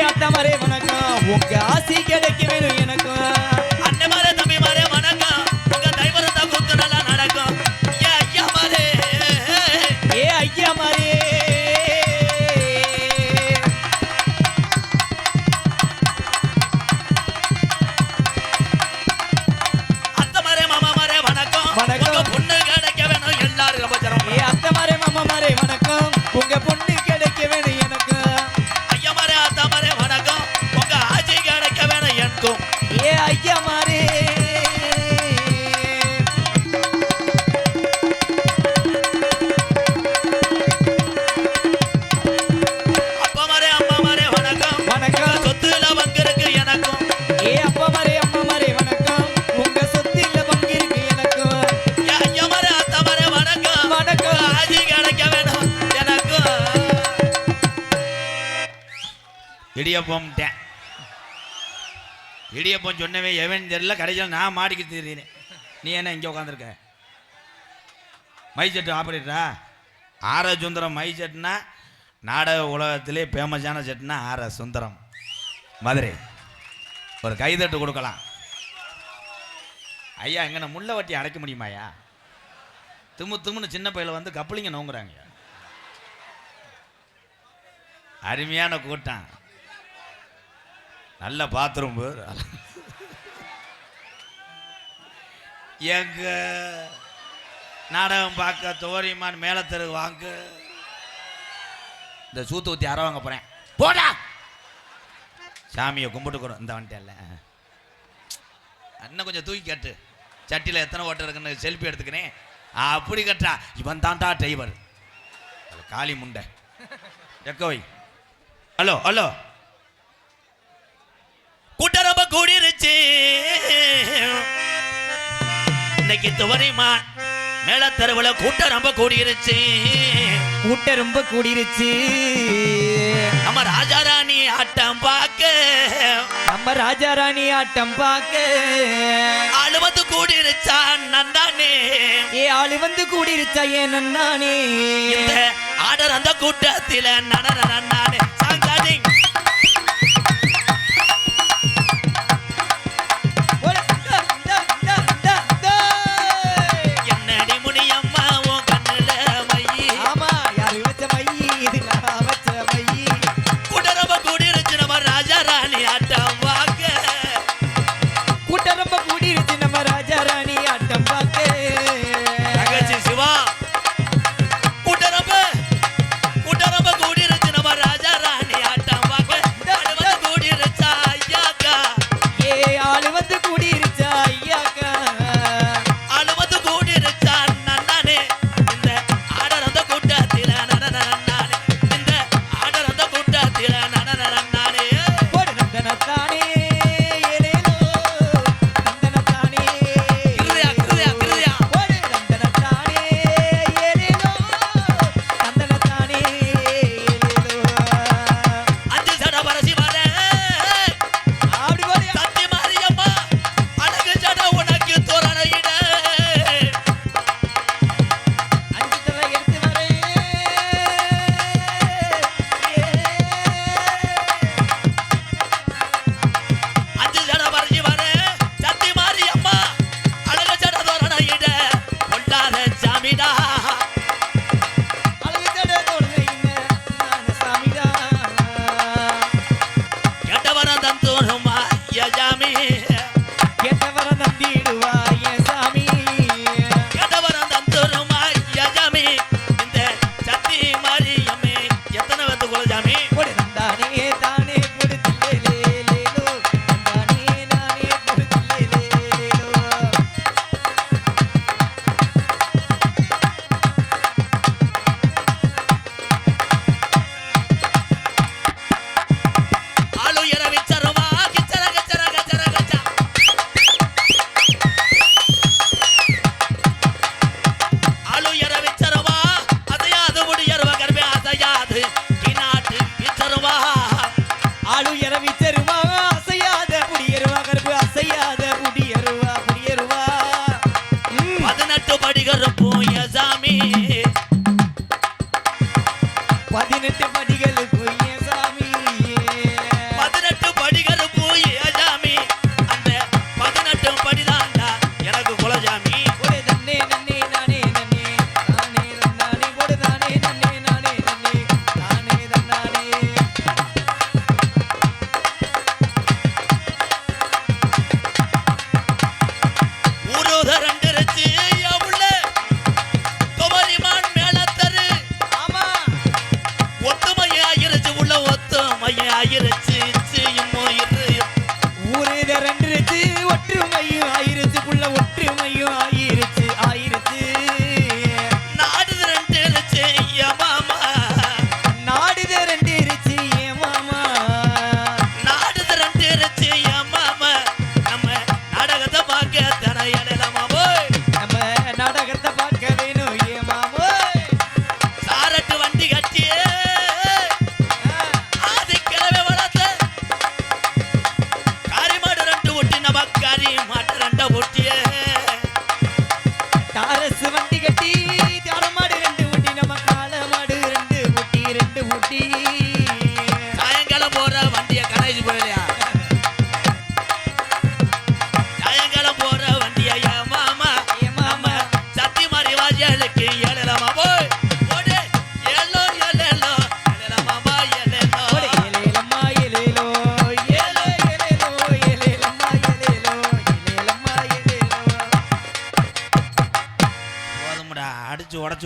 அத்தமாரே வணக்கம் உங்க ஆசி கிடைக்க வேணும் எனக்கும் அண்ணமாரே தம்பிமாரே வணக்கம் உங்க தைவரத்தை கூத்து நல்லா நடக்கும் ஏ ஐயாமாரே ஏ ஐயாமாரே அத்தமாரே மாமாமாரே வணக்கம் உங்க பொண்ணு கிடைக்க வேணும் எல்லாரும் ரொம்ப ஜனம் ஏ அத்தமாரே மாமாமாரே வணக்கம் உங்க பொண்ணு கிடைக்க வேணும் எனக்கு ஐயாமாரே அத்தமாரே வணக்கம் உங்க ஆட்சி கிடைக்க வேணும் எனக்கும் ஏ ஐயாமாரே அப்பமாரே அம்மாமாரே வணக்கம் வணக்கம் சொத்துல பங்கு இருக்கு எனக்கும் ஏ அப்பமாரே அம்மாமாரே வணக்கம் உங்க சொத்துல பங்கு இருக்கு எனக்கு ஏ ஐயாமாரே அத்தமாரே வணக்கம் வணக்கம் ஆட்சி கிடைக்க வேணும் எனக்கும் இடியப்பம் இடியப்பம் சொன்னவே எவன் தெரியல கடைசியில் நான் மாடிக்கு தெரியுறேன் நீ என்ன இங்கே உட்காந்துருக்க மை செட்டு ஆப்ரேட்டரா ஆர சுந்தரம் மை செட்டுனா நாடக உலகத்திலே ஃபேமஸான செட்டுனா ஆர சுந்தரம் மதுரை ஒரு கைதட்டு கொடுக்கலாம் ஐயா எங்கன முள்ள வட்டி அடைக்க முடியுமாயா திமுன்னு சின்ன பையில வந்து கப்பலிங்க நோங்குறாங்க அருமையான கூட்டம் நல்ல பாத்ரூம் எங்க நாடகம் பார்க்க தோரியமான் மேலத்தரு வாங்க இந்த சூத்து ஊற்றி அற வாங்க போறேன் போடா சாமியை கும்பிட்டுக்கிறோம் இந்த வந்துட்டேன்ல அண்ணன் கொஞ்சம் தூக்கி கேட்டு சட்டியில் எத்தனை ஓட்டம் இருக்குன்னு செல்ஃபி எடுத்துக்கிறேன் அப்படி கட்டா இவன் தான்டா டிரைவர் காளி முண்டை எக்கோய் ஹலோ ஹலோ கூட்டம் ரொம்ப கூடிருச்சு இன்னைக்கு துவரிமா மேல தெருவுல கூட்டம் ரொம்ப கூடிருச்சு கூட்டம் ரொம்ப கூடிருச்சு நம்ம ராஜாராணி ஆட்டம் பார்க்க நம்ம ராஜாராணி ஆட்டம் பார்க்க ஆளு வந்து கூடிருச்சா நந்தானே ஏ ஆளு வந்து கூடிருச்சா ஏன் நன்னானே இந்த ஆடர் அந்த கூட்டத்தில நன்னானே சாங்காடி ஆட்டம்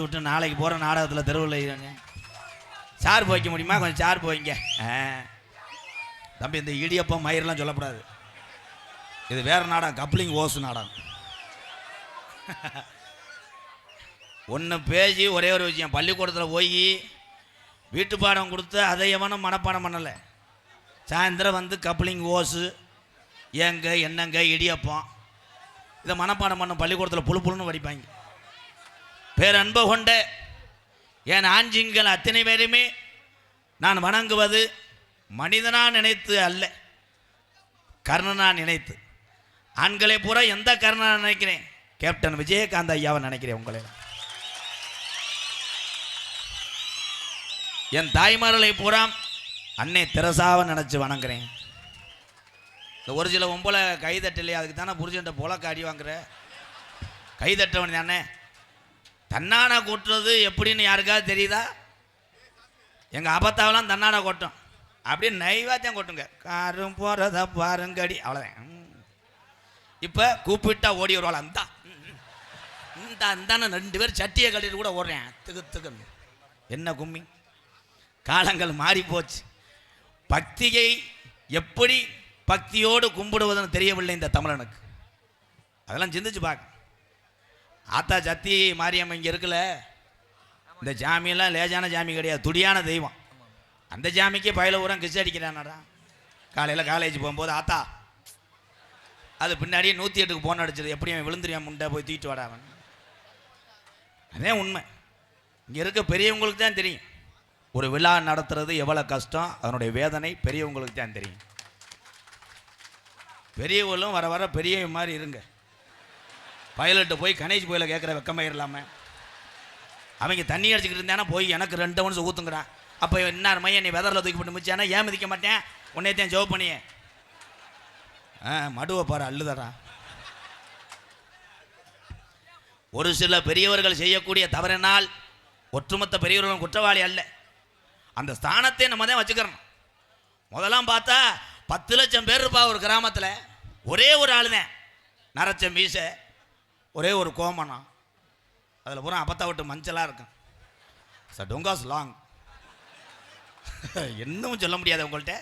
விட்டு நாளைக்கு போகிற நாடகத்தில் தெருவில் சார்பு வைக்க முடியுமா? கொஞ்சம் சார்பு வைங்க. தம்பி, இந்த இடியப்பம் மயிரெலாம் சொல்லக்கூடாது. இது வேறு நாடகம், கப்ளிங் ஓசு நாடகம். ஒன்று பேசி ஒரே ஒரு விஷயம், பள்ளிக்கூடத்தில் போய் வீட்டு பாடம் கொடுத்து அதை எவனும் மனப்பாடம் பண்ணலை. சாயந்தரம் வந்து கப்ளிங் ஓசு ஏங்க என்னங்க இடியப்பம் இதை மனப்பாடம் பண்ண பள்ளிக்கூடத்தில் புழு புழுன்னு வடிப்பாங்க. பேரன்பு கொண்ட என் ஆஞ்சிங்கள் அத்தனை பேருமே நான் வணங்குவது மனிதனா நினைத்து அல்ல, கர்ணனா நினைத்து. ஆண்களை பூரா எந்த கர்ணனா நினைக்கிறேன்? கேப்டன் விஜயகாந்த் ஐயாவை நினைக்கிறேன். உங்களை என் தாய்மார்களை பூரா அன்னை தெரசாவை நினச்சி வணங்குறேன். இந்த ஒரு சில ஒம்பளை கைதட்டலையே, அதுக்கு தானே புரிஞ்சுட்ட போலக்க அடி வாங்குற. கைதட்டவன் தானே. தன்னாடா கொட்டுறது எப்படின்னு யாருக்காவது தெரியுதா? எங்கள் அபத்தாவெல்லாம் தன்னாடா கொட்டும், அப்படியே நைவாத்தியம் கொட்டுங்க. காரும் போகிறத பாருங்கடி, அவ்வளோதான். இப்போ கூப்பிட்டா ஓடி வருவாள். அந்தான்னு 2 பேர் சட்டியை கட்டிட்டு கூட ஓடுறேன். திகுன்னு என்ன கும்மி. காலங்கள் மாறி போச்சு. பக்தியை எப்படி பக்தியோடு கும்பிடுவதுன்னு தெரியவில்லை இந்த தமிழனுக்கு. அதெல்லாம் சிந்திச்சு பார்க்க. ஆத்தா சத்தி மாரியம்மன் இங்கே இருக்குல்ல, இந்த ஜாமியெல்லாம் லேஜான ஜாமி கிடையாது, துடியான தெய்வம். அந்த ஜாமிக்கே பயில ஊரம் கிஸ் அடிக்கிறானடா. காலையில் காலேஜ் போகும்போது ஆத்தா, அது பின்னாடியே 108க்கு போன் அடிச்சது. எப்படியும் விழுந்துருவான் முண்டை, போய் தூக்கிட்டு வாடாவன். அதே உண்மை. இங்கே இருக்க பெரியவங்களுக்கு தான் தெரியும் ஒரு விழா நடத்துறது எவ்வளோ கஷ்டம், அதனுடைய வேதனை பெரியவங்களுக்கு தான் தெரியும். பெரியவங்களும் வர வர பெரிய மாதிரி இருங்க. பைலட்டு போய் கணேஷ் போயில கேட்குற வெக்கமாயிரலாமல். அவங்க தண்ணி அடிச்சுக்கிட்டு இருந்தானா போய் எனக்கு 2 ஒன்ஸ் ஊற்றுங்கிறான். அப்போ என்ன மையன் நீ வெதரில் தூக்கி போட்டு மிச்சானா ஏன் மிதிக்க மாட்டேன்? உன்னையத்தையும் ஜோப் பண்ணியே. மடுவை பாரு அள்ளுதரா. ஒரு சில பெரியவர்கள் செய்யக்கூடிய தவறினால் ஒட்டுமொத்த பெரியவர்களும் குற்றவாளி அல்ல. அந்த ஸ்தானத்தை நம்ம தான் வச்சுக்கிறோம். முதலாம் பார்த்தா 10 லட்சம் பேர் இருப்பா ஒரு கிராமத்தில். ஒரே ஒரு ஆள் தான் நரச்சம் வீச, ஒரே ஒரு கோமனம். அதில் பூரா அப்பத்தா விட்டு மஞ்சளாக இருக்கும். டொங்காஸ் லாங். இன்னும் சொல்ல முடியாது உங்கள்கிட்ட.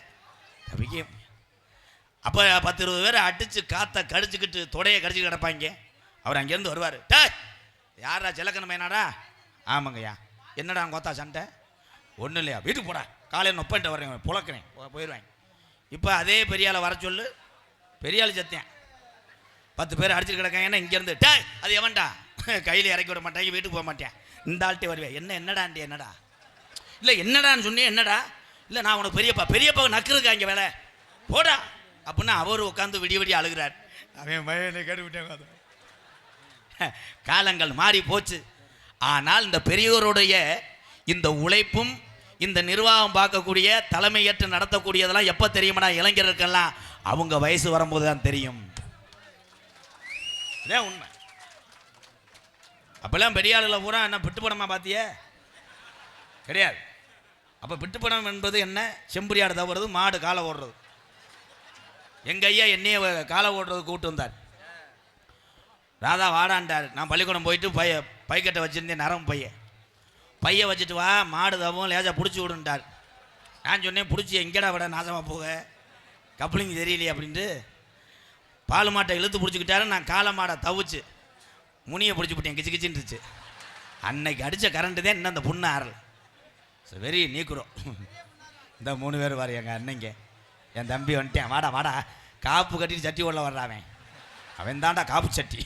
அப்போ 10-20 பேர் அடித்து காற்றை கடிச்சிக்கிட்டு தொடையை கடிச்சிக்கிட்டு கிடப்பாங்க. அவர் அங்கேருந்து வருவார். டே யாரா செலக்கணும் என்னடா? ஆமாங்கய்யா. என்னடா கோத்தா சண்டை? ஒன்றும் இல்லையா, வீட்டுக்கு போடா, காலையில் நொப்பன்ட்டு வர்றேன், புழக்கிறேன், போயிடுவாங்க. இப்போ அதே பெரிய ஆளை வர சொல்லு, பெரிய ஆள் சத்தியன் 10 பேர் அடிச்சுட்டு கிடக்காங்கன்னா இங்கேருந்து டே அது எவன்டா, கையில் இறக்கி விட மாட்டாங்க, வீட்டுக்கு போக மாட்டேன், இந்த ஆள்கிட்டே வருவேன். என்னடாண்டி என்னடா? இல்லை என்னடான்னு சொன்னேன். என்னடா? இல்லை நான் உனக்கு பெரியப்பா நக்குருக்கா இங்கே வேலை போடா அப்படின்னா அவர் உட்காந்து விடிய அழுகிறார். அவன் பையனை கேட்டு விட்டேன். காலங்கள் மாறி போச்சு. ஆனால் இந்த பெரியோருடைய இந்த உழைப்பும் இந்த நிர்வாகம் பார்க்கக்கூடிய தலைமையேற்று நடத்தக்கூடியதெல்லாம் எப்போ தெரியுமாடா? இளைஞர்களுக்கெல்லாம் அவங்க வயசு வரும்போது தான் தெரியும். இதே உண்மை. அப்பெல்லாம் பெரிய ஆளுகளை பூரா என்ன பிட்டு படமா பார்த்தியே? கிடையாது. அப்போ பிட்டு படம் என்பது என்ன? செம்புரியாடு தவறுறது, மாடு காலை ஓடுறது. எங்கள் ஐயா என்னைய காலை ஓடுறது கூப்பிட்டு வந்தார். ராதா வாடாண்டார். நான் பள்ளிக்கூடம் போயிட்டு பைக்கட்டை வச்சுருந்தேன், நரம்பு பைய வச்சுட்டு வா, மாடு தவும் லேஜா பிடிச்சி விடுன்ட்டார். நான் சொன்னேன் பிடிச்சி எங்கேடா விட நாசமாக போக, கப்ளிங் தெரியலையே அப்படின்ட்டு பால் மாட்டை இழுத்து பிடிச்சிக்கிட்டாரு. நான் காலை மாடை தவிச்சு முனியை பிடிச்சி விட்டேன், கிச்சு கிச்சின்னுச்சு. அன்னைக்கு அடித்த கரண்ட்டு தான் இன்னும் அந்த புண்ணு ஆறல். வெரி நீக்குறோம். இந்த 3 பேர் வாரு எங்கள் அன்னைங்க. என் தம்பி வந்துட்டேன், வாடா வாடா, காப்பு கட்டிட்டு சட்டி உள்ள வர்றாவன், அவன் தாண்டா காப்பு சட்டி.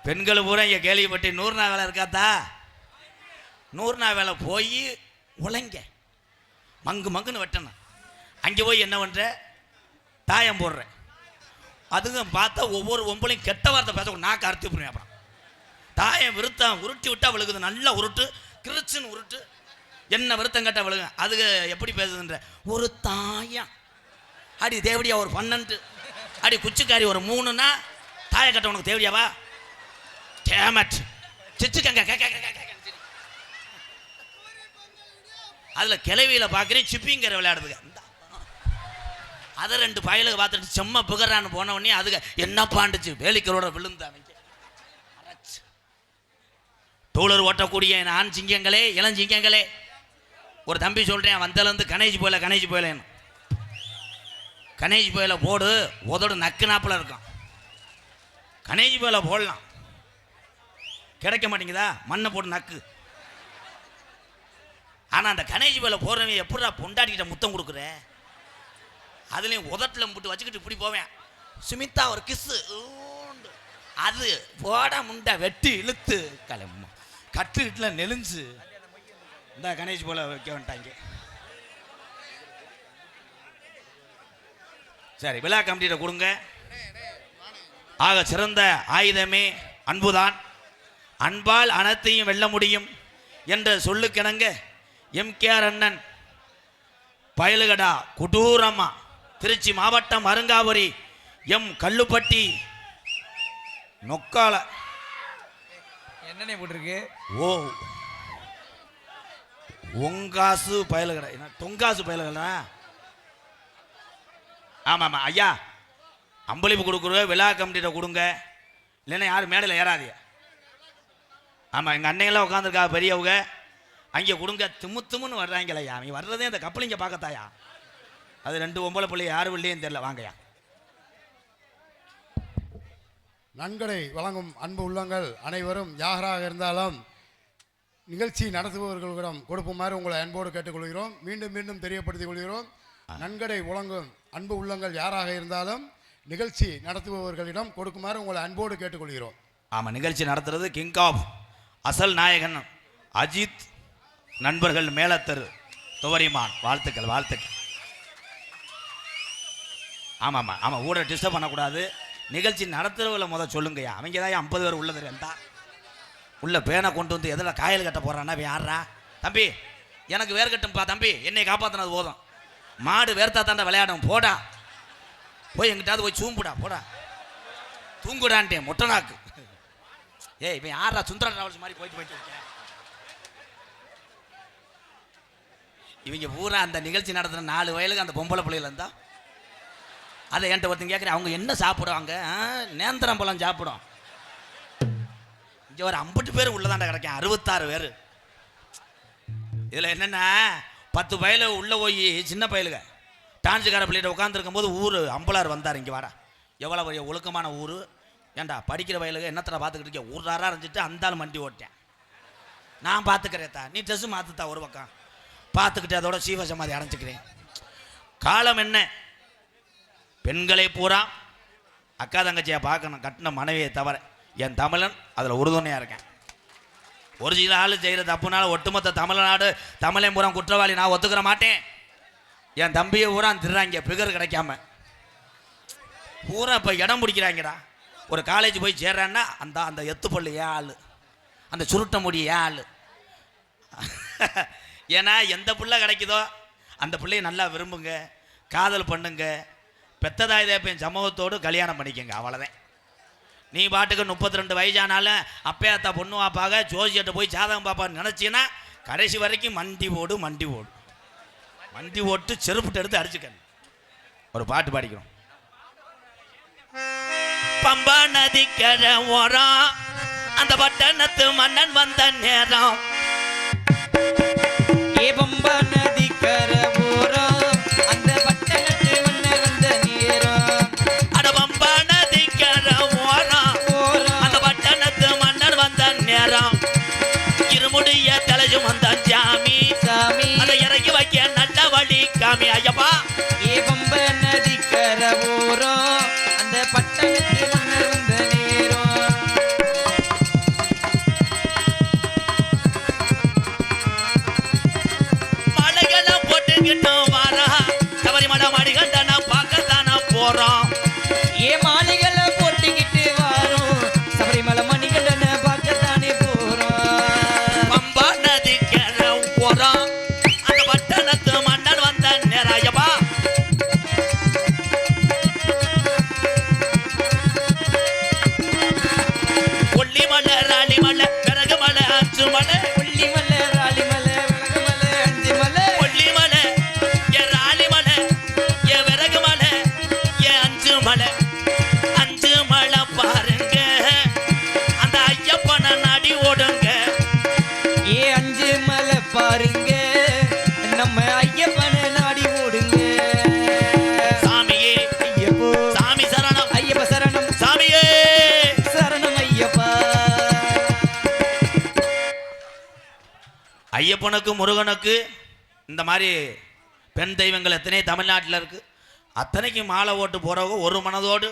பெண்கள் பூரா இங்கே கேள்விப்பட்டு 100 நாள் வேலை இருக்காத்தா, 100 நாள் வேலை போய் உழைங்க மங்குன்னு வெட்டணும். அங்கே போய் என்ன பண்ணுற, தாயம் போடுறேன். அதுவும் பார்த்தா ஒவ்வொரு ஒம்பளையும் கெட்ட வார்த்தை பேச நாக்கு அறுத்து போடுவேன். அப்புறம் தாயம் விருத்தம் உருட்டி விட்டா விழுகுது, நல்லா உருட்டு, கிருச்சுன்னு உருட்டு, என்ன விருத்தம் கட்ட விழுகு. அதுக்கு எப்படி பேசுதுன்ற ஒரு தாயம் அடி தேவடியா ஒரு 12 அடி குச்சிக்காரி ஒரு 3ன்னா தாய கட்ட உனக்கு தேவடியாவா? டேமட் சிச்சுக்கங்க. அதில் கிளவியில் பார்க்குறேன் சிப்பிங்கிற விளையாடுதுங்க. அதை 2 பயலுக்கு பார்த்துட்டு செம்ம புகரான்னு போன உடனே அதுக்கு என்ன பாண்டுச்சு வேலிக்கரோட விழுந்தாங்க. டூலர் ஓட்டக்கூடிய என் ஆண் சிங்கங்களே, இளஞ்சிங்கங்களே, ஒரு தம்பி சொல்கிறேன், வந்தலேருந்து கணேஜ் போயிலேன்னு. கணேஜ் போயில போடு, உதடு நக்கு நாப்பில் இருக்கும். கணேஜ் போயில போடலாம், கிடைக்க மாட்டேங்குதா, மண்ணை போட்டு நக்கு. ஆனால் அந்த கணேஜ் போயில போடுறவன் எப்படா பொண்டாட்டிக்கிட்ட முத்தம் கொடுக்குற, அதுலேயும் உதட்டில் முட்டு வச்சுக்கிட்டு இப்படி போவேன். சுமிதா ஒரு கிஸ்ஸு, அது போட முண்டை வெட்டி இழுத்து கிளம்புமா கட்டு இட்டில் நெலிஞ்சு இந்த கணேஷ் போல வைக்க வந்துட்டாங்க. சரி, விழா கமிட்டியிட கொடுங்க. ஆக சிறந்த ஆயுதமே அன்புதான், அன்பால் அனைத்தையும் வெல்ல முடியும் என்ற சொல்லுக்கிணங்க எம்கேஆர் அண்ணன் பயலுகடா குடூரம்மா திருச்சி மாவட்டம் அருங்காபுரி எம் கல்லுப்பட்டி நொக்கால என்னன்னே போட்டிருக்கு. ஓ ஒங்காசு பயலுகடா, என்ன தொங்காசு பயலுகடா. ஆமாம் ஐயா, அம்பளிப்பு கொடுக்குற விழா கமிட்டியிட கொடுங்க, இல்லைன்னா யாரும் மேடையில் ஏறாதியா. ஆமாம், எங்கள் அன்னையெல்லாம் உட்காந்துருக்கா பெரியவங்க, அங்கே கொடுங்க. திமுன்னு வர்றாங்களையா, நீ வர்றதே அந்த கப்பலிங்க பார்க்கத்தாயா. அது 2 ஒம்பளை பிள்ளை யாரும் இல்லையும் தெரியல. வாங்கயா. நன்கொடை வழங்கும் அன்பு உள்ளங்கள் அனைவரும் யாராக இருந்தாலும் நிகழ்ச்சி நடத்துபவர்களிடம் கொடுக்குமாறு உங்களை அன்போடு கேட்டுக்கொள்கிறோம். மீண்டும் மீண்டும் தெரியப்படுத்திக் கொள்கிறோம். நன்கொடை வழங்கும் அன்பு உள்ளங்கள் யாராக இருந்தாலும் நிகழ்ச்சி நடத்துபவர்களிடம் கொடுக்குமாறு உங்களை அன்போடு கேட்டுக்கொள்கிறோம். ஆமாம், நிகழ்ச்சி நடத்துறது கிங் ஆஃப் அசல் நாயகன் அஜித் நண்பர்கள் மேலத்தரு துவரிமான். வாழ்த்துக்கள் வாழ்த்துக்கள். ஆமாம்மா ஆமாம், ஊரை டிஸ்டர்ப் பண்ணக்கூடாது. நிகழ்ச்சி நடத்துறவங்களை முதல் சொல்லுங்கய்யா. அவங்க தான் 50 பேர் உள்ளது இருந்தா உள்ள பேனை கொண்டு வந்து எதில் காயல் கட்ட போகிறான்னா யாரா தம்பி, எனக்கு வேர் கட்டும்பா தம்பி, என்னை காப்பாற்றினது போதும். மாடு வேர்த்தா தாண்டா விளையாடும், போடா போய் எங்கிட்டாவது போய் சூம்புடா, போடா தூங்குடான்ட்டேன் மொட்டனாக்கு. ஏய் இவன் யாரா சுந்தர டிராவல்ஸ் மாதிரி போயிட்டு இருக்கேன். இவங்க பூரா அந்த நிகழ்ச்சி நடத்துகிற 4 வயலுக்கு அந்த பொம்பளை பிள்ளைகள் இருந்தா அதை என்கிட்ட ஒருத்தங்க கேட்குறேன், அவங்க என்ன சாப்பிடுவாங்க? நேந்திரம் பழம் சாப்பிடும். இங்கே ஒரு 50 பேர் உள்ளதாண்ட கிடைக்கும், 66 பேர். இதில் என்னென்னா 10 பயலு உள்ளே போய் சின்ன பயலுங்க டான்ஸுக்கார பிள்ளைகிட்ட உட்காந்துருக்கும் போது ஊர் அம்பலார் வந்தார். இங்கே வாடா, எவ்வளோ பெரிய ஒழுக்கமான ஊர், ஏன்டா படிக்கிற வயலுக்கு என்னத்தில் பார்த்துக்கிட்டு இருக்கேன், ஊராராக இருந்துட்டு அந்தாலும் மண்டி ஓட்டேன். நான் பார்த்துக்கிறேத்தா, நீ ட்ரெஸ்ஸு மாற்றுத்தா ஒரு பக்கம் பார்த்துக்கிட்டு அதோட சீவசமாதி அடைஞ்சிக்கிறேன். காலம் என்ன, பெண்களை பூரா அக்கா தங்கச்சியை பார்க்கணும், கட்டின மனைவியை தவிர. என் தமிழன் அதில் உறுதுணையாக இருக்கேன். ஒரு சில ஆள் செய்கிற தப்புனால ஒட்டுமொத்த தமிழ்நாடு தமிழன் பூரா குற்றவாளி நான் ஒத்துக்கிற மாட்டேன். என் தம்பியை பூரா திருறாங்க பிகர் கிடைக்காம பூரா இப்போ இடம் பிடிக்கிறாங்கடா. ஒரு காலேஜ் போய் சேர்றான்னா அந்த அந்த எத்து பள்ளு ஏன் ஆள், அந்த சுருட்ட முடி ஏன் ஆள். ஏன்னா எந்த பிள்ளை கிடைக்குதோ அந்த பிள்ளையை நல்லா விரும்புங்க, காதல் பண்ணுங்க, பெத்ததாய் தேப்பையும் சமூகத்தோடு கல்யாணம் பண்ணிக்கங்க, அவ்வளோதான். நீ பாட்டுக்கு 32 வயசானாலும் அப்பையாத்தா பொண்ணு வாப்பாக ஜோசியிட்ட போய் ஜாதகம் பாப்பான்னு நினச்சின்னா கடைசி வரைக்கும் மண்டி ஓடு மண்டி ஓட்டு செருப்புட்டு எடுத்து அடிச்சுக்கணும். ஒரு பாட்டு பாடிக்கிறோம். பம்பா நதிக்கரை ஓரம் அந்த பட்டணத்து மன்னன் வந்த நேரம், ஏ பம்பா நதிக்கரை ஓரம் அந்த பட்டணத்து மன்னன் வந்த நேரம், அட பம்பா நதிக்கரை ஓரம் அந்த பட்டணத்து மன்னன் வந்த நேரம், இருமுடிய தலைச்சு வந்தான் சாமி சாமி அதை இறங்கி வைக்க நல்ல வழி காமி. ஐயப்பா, ஏ பம்பா நதிக்கரை ஓரம் அந்த பட்டணத்து மன்னர் வந்த நேரம், மலைகளை போட்டுக்கிட்டு வாரா சபரிமலை மடிகண்டன பார்க்கத்தான போறோம். ஏ மாலைகளை போட்டுக்கிட்டு வாரோம் சபரிமலை மணிகண்டனை பார்க்கத்தானே போறோம். பம்பா நதிக்கரை ஓரம் அந்த பட்டணத்து மன்னர் வந்த நேரம். ஐயப்பா, கொல்லிமலை ராலிமலை விறகுமலை அச்சுமலை, கொல்லிமலை ராலிமலை விளக்குமலை அஞ்சுமலை, கொல்லிமலை ஐயப்பனுக்கு முருகனுக்கு இந்த மாதிரி பெண் தெய்வங்கள் எத்தனை தமிழ்நாட்டில் இருக்குது. அத்தனைக்கும் மாலை ஓட்டு போகிறவங்க ஒரு மனதோடு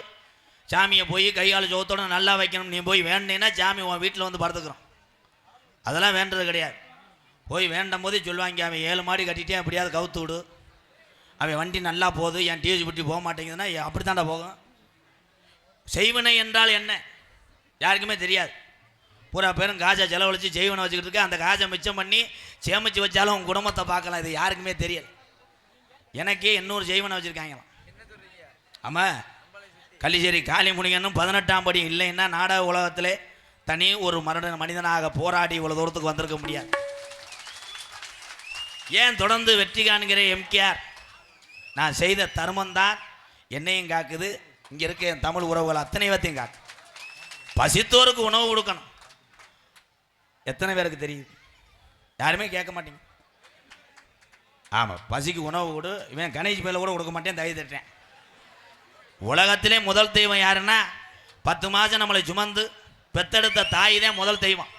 சாமியை போய் கைகால ஜோத்தோடு நல்லா வைக்கணும். நீ போய் வேண்டினா சாமி உன் வீட்டில் வந்து படுத்துக்கிறோம். அதெல்லாம் வேண்டது கிடையாது. போய் வேண்டும் போதே சொல்லுவாங்க, அவன் 7 மாடி கட்டிட்டே எப்படியாவது கவுத்து விடு, அவன் வண்டி நல்லா போகுது, என் டியூஜ் பட்டி போக மாட்டேங்குதுன்னா அப்படி தாண்டா போகும். செய்வினை என்றால் என்ன யாருக்குமே தெரியாது. பூரா பேரும் காஜா செலவழித்து செய்வனை வச்சுக்கிட்டு இருக்க. அந்த காஜை மிச்சம் பண்ணி சேமித்து வச்சாலும் உங்கள் குடும்பத்தை பார்க்கலாம். இது யாருக்குமே தெரியல. எனக்கே 800 செய்வனை வச்சுருக்காங்களாம். ஆமாம், கள்ளிச்சேரி காளிமுனிகனும் 18ஆம் படி இல்லைன்னா நாடக உலகத்திலே தனி ஒரு மனிதனாக போராடி இவ்வளோ தூரத்துக்கு வந்திருக்க முடியாது. ஏன் தொடர்ந்து வெற்றி காண்கிற எம்கேஆர்? நான் செய்த தர்மம்தான் என்னையும் காக்குது, இங்கே இருக்க என் தமிழ் உறவுகள் அத்தனை பேர்த்தையும் காக்கு. பசித்தோருக்கு உணவு கொடுக்கணும். எத்தனை பேருக்கு தெரியுது? யாருமே கேட்க மாட்டீங்க. ஆமாம், பசிக்கு உணவு கொடு. இவன் கணேஷ் பேரில் கூட கொடுக்க மாட்டேன், தயவு தட்டேன். உலகத்திலே முதல் தெய்வம் யாருன்னா 10 மாதம் நம்மளை சுமந்து பெத்தெடுத்த தாய் தான் முதல் தெய்வம்.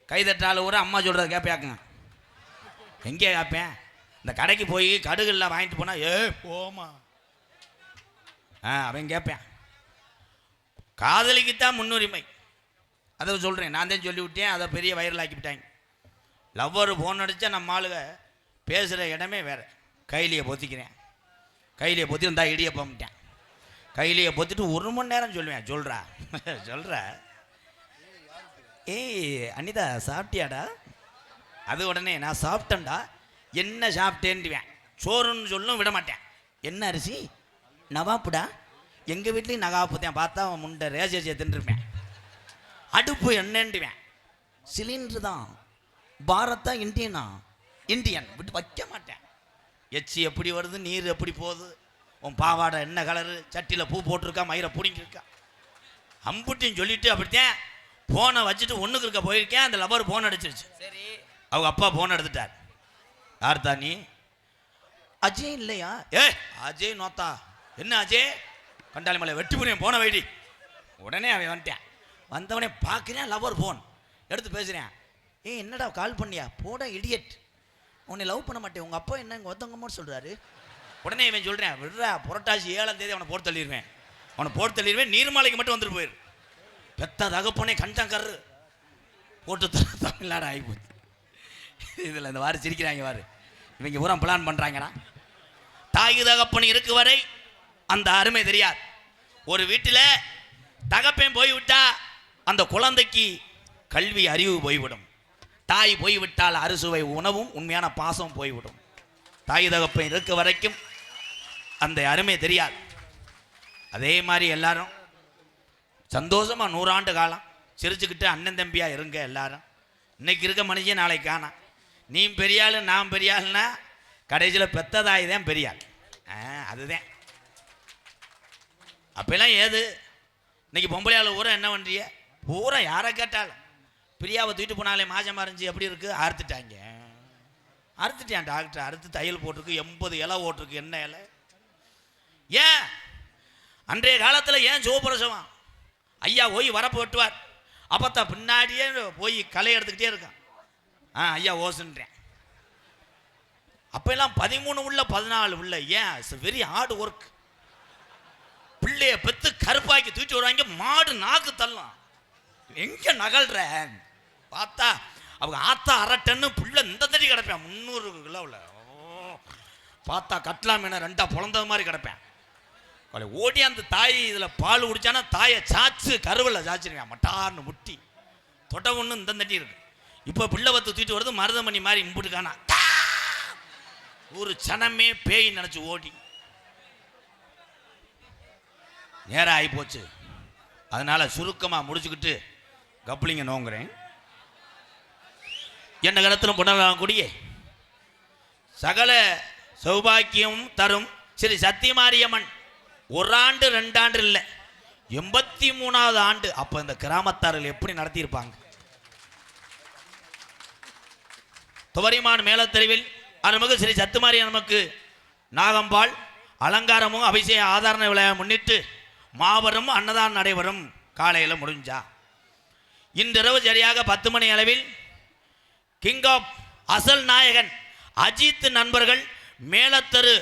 கைதட்டால் கூட அம்மா சொல்கிறத கேட்பேக்குங்க. எங்கே கேட்பேன்? இந்த கடைக்கு போய் கடுகுலாம் வாங்கிட்டு போனால் போமா அவன் கேட்பேன். காதலிக்குத்தான் முன்னுரிமை. அதை சொல்கிறேன், நான் தான் சொல்லிவிட்டேன். அதை பெரிய வைரல் ஆக்கிவிட்டாங்க. லவ்வர் ஃபோன் அடித்தா நம்ம ஆளுக பேசுகிற இடமே வேறு. கையிலேயே பொத்திக்கிறேன், கையிலேயே பொத்தி வந்தா இடியப்பம்ட்டேன். கையிலேயே பொத்திட்டு 1 மணி நேரம் சொல்லுவேன். சொல்கிறா ஏய் அனிதா சாப்பிட்டியாடா? அது உடனே நான் சாப்பிட்டேன்டா. என்ன சாப்பிட்டேன்டுவேன். சோறுன்னு சொல்லும் விட மாட்டேன். என்ன அரிசி? நவாப்புடா. எங்கள் வீட்லேயும் நகாப்பு தான். பார்த்தா அவன் முண்டை ரேஜை தின்றுருப்பேன். அடுப்பு என்னன்டுவேன். சிலிண்டரு தான். பாரத்தா இந்தியன் விட்டு வைக்க மாட்டேன். எச்சி எப்படி வருது, நீர் எப்படி போகுது, உன் பாவாடை என்ன கலரு, சட்டியில் பூ போட்டிருக்கா, மயிரை பிடிங்கிருக்கா, அம்புட்டின்னு சொல்லிட்டு அப்படித்தான் ஃபோனை வச்சுட்டு ஒன்றுக்கு இருக்க போயிருக்கேன். அந்த லவர் ஃபோன் அடிச்சிருச்சு. சரி, அவங்க அப்பா ஃபோன் எடுத்துட்டார். யார் தான் நீ? அஜய் இல்லையா? அஜய் நோத்தா. என்ன அஜய்? கண்டாளி மலை வெட்டி புரியும், போன வைடி. உடனே அவன் வந்துட்டேன். வந்தவனே பார்க்குறேன், லவர் ஃபோன் எடுத்து பேசுகிறேன். என்னடா கால் பண்ணியா? போட இடியட், உன்னை லவ் பண்ண மாட்டேன், உங்கள் அப்பா என்ன இங்கே ஒருத்தவங்கம்மா சொல்கிறாரு. உடனே இவன் சொல்கிறேன், விடுறா புரட்டாசி 7ஆம் தேதி அவனை போட்டு தள்ளிடுவேன், நீர்மாலைக்கு மட்டும் வந்துட்டு போயிரு. பெத்த தகப்பனே கண்டங்கரு போட்டு தமிழ்நாடு ஆகிப்போச்சு. இதில் இந்த வாரம் சிரிக்கிறாங்க வாரு, இவங்க பூரா பிளான் பண்ணுறாங்கண்ணா. தாய் தகப்பன் இருக்கு வரை அந்த அருமை தெரியாது. ஒரு வீட்டில் தகப்பன் போய்விட்டா அந்த குழந்தைக்கு கல்வி அறிவு போய்விடும். தாய் போய்விட்டால் அறுசுவை உணவும் உண்மையான பாசம் போய்விடும். தாய் தகப்பன் இருக்க வரைக்கும் அந்த அருமை தெரியாது. அதே மாதிரி எல்லாரும் சந்தோஷமாக 100 ஆண்டு காலம் சிரிச்சுக்கிட்டு அண்ணன் தம்பியாக இருங்க எல்லாரும். இன்னைக்கு இருக்க மனுஷன் நாளைக்கு காணாம். நீ பெரியாள் நான் பெரியாள்னா கடைசியில் பெத்ததாய் தான் பெரியாள். அதுதான் அப்பெல்லாம் ஏது. இன்னைக்கு பொம்பளையாள் பூரா என்ன பண்ணுறிய? பூரா யாரை கேட்டாலும் பிரியாவை தூக்கிட்டு போனாலே மாசமாக இருந்துச்சு, எப்படி இருக்குது? அறுத்துட்டான் டாக்டர். அறுத்து தையல் போட்டிருக்கு, 80 இலை ஓட்டிருக்கு. என்ன இலை? ஏன் அன்றைய காலத்தில் ஏன் சிவபிரசவம்? ஐயா போய் வரப்பு வெட்டுவார், அப்பத்தான் பின்னாடியே போய் களை எடுத்துக்கிட்டே இருக்கான். ஐயா ஓசுன்றேன். அப்பெல்லாம் 13 உள்ள 14 உள்ள. ஏன்? Very hard work. பிள்ளைய பெற்று கருப்பாக்கி தூக்கிட்டு வருவாங்க. மாடு நாக்கு தள்ளும். எங்க நகல்ற பார்த்தா அவங்க ஆத்தா 1/2 டன்னு பிள்ளை இந்த தட்டி கிடப்பேன். 300 கிலோவில் பார்த்தா கட்லா மீனை 2ஆ பொழந்த மாதிரி கிடப்பேன். ஓடி அந்த தாய் இதில் பால் குடிச்சானா தாயை சாச்சு கருவில் சாச்சிருக்கேன். மட்டார்னு முட்டி தொட்ட ஒன்று இந்த தட்டி இருக்கு. இப்போ பிள்ளை வத்து தூக்கிட்டு வருது மருதமணி மாதிரி இம்புட்டுக்கானா. ஒரு சனமே பேய் நினச்சி ஓடி நேரம் ஆகி போச்சு. அதனால சுருக்கமாக முடிச்சுக்கிட்டு கப்ளிங்க நோங்குறேன். என்ன கருத்திலும் புனரக்கூடிய சகல சௌபாக்கியம் தரும் ஸ்ரீ சத்தியமாரியம்மன் 1 ஆண்டு 2 ஆண்டு இல்லை 83வது ஆண்டு. அப்போ இந்த கிராமத்தார்கள் எப்படி நடத்தியிருப்பாங்க? துவரிமான் மேலத்தெருவில் அருள்மிகு ஸ்ரீ சத்துமாரியம்மனுக்கு நாகம்பாள் அலங்காரமும் அபிஷேக ஆதாரண விழாவை முன்னிட்டு மாபெரும் அன்னதானம் நடைபெறும். காலையில் முடிஞ்சா இன்றிரவு சரியாக 10 மணி அளவில் கிங் ஆஃப் அசல் நாயகன் அஜித் நண்பர்கள் மேலத்தரு